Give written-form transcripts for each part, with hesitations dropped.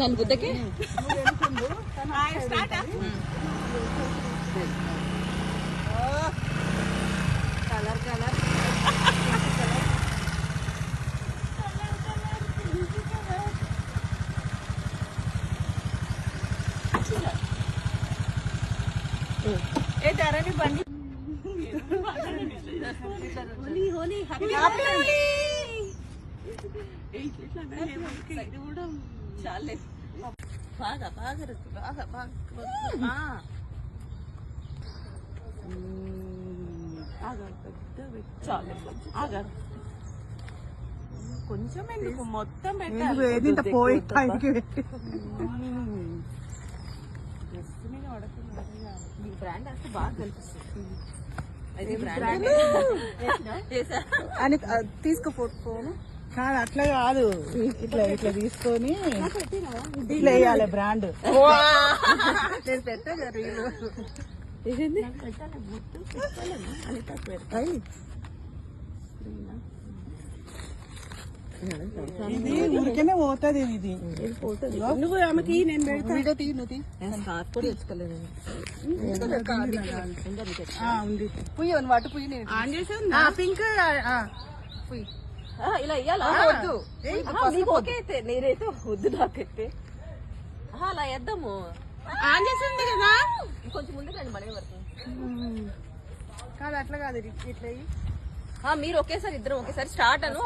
నన్ను గుద్దకి colour colour ఏ ధరణి బండి Holi Holi happy Holi ఇది కూడా చాలే బాగా బాగా బాగా బాగా చాలే ఆగా కొంచెం ఎందుకు మొత్తం పెట్టాలి పోయి మీ బ్రాండ్ అంటే బాగా కనిపిస్తుంది అని తీసుకో ఫోటోను కాదు అట్లా కాదు, ఇట్లా ఇట్లా తీసుకొని ఇట్లా వేయాలి బ్రాండ్. నేను పెట్టాను రీలు ఇది ఊరికేనే పోతుంది. ఇది నువ్వు ఆమెకి నేను పెడతా వీడియో తీ, నువ్వు తీ. ఉంది పుయ్యి వాటి పుయ్యి నేను ఆన్ చేసి పింక్ పుయ్యి ఇలా ఇయ్యాలా వద్దు ఓకే అయితే నేనైతే వద్దు నాకైతే అలా వేద్దాము ఆన్ చేసి ఉంది కదా, కొంచెం ముందు రండి మనమే వరకు కాదు అట్లా కాదు ఇట్లా మీరు ఒకేసారి ఇద్దరు ఒకేసారి స్టార్ట్ అను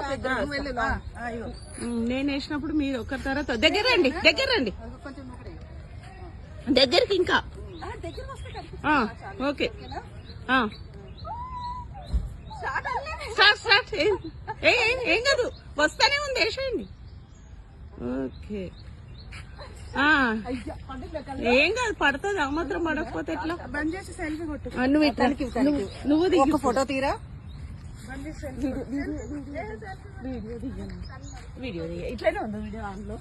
నేను వేసినప్పుడు మీరు ఒకరి తర్వాత దగ్గర రండి, దగ్గర రండి, దగ్గరికి ఇంకా ఓకే స్టార్ట్ ఏం కాదు, వస్తానే ఉంది, వేసేయండి. ఓకే ఏం కాదు, పడుతుంది. ఆ మాత్రం పడకపోతే ఎట్లా? బంద్ చేసి సెల్ఫీ కొట్టు. నువ్వు దిగు, ఫోటో తీరా వీడియో ఇట్లానే ఉంది. వీడియో ఆన్ లో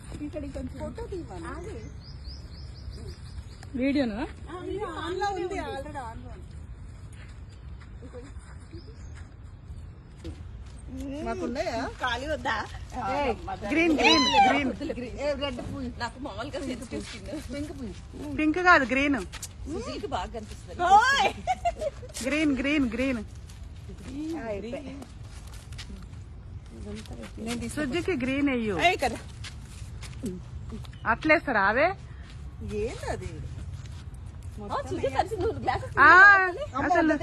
ఫోటో తీయాలి వీడియోనా ఆన్ లో ఉంది, ఆల్రెడీ ఆన్ లో మాకున్నాయా? ఖాళీ వద్దా? గ్రీన్ గ్రీన్ గ్రీన్ రెడ్ పువ్వు నాకు మామూలుగా సెన్సిటివ్ స్కిన్ పింక్ పువ్వు పింక్ కాదు గ్రీన్, సుజీకి బాగా కనిపిస్తుంది. గ్రీన్ గ్రీన్ గ్రీన్ సుజ్జికి గ్రీన్ అయ్యు కదా అట్లేస్తారు అవే. ఏంటి అది సుజీ కలిసి నువ్వు గ్లాస్ అసలు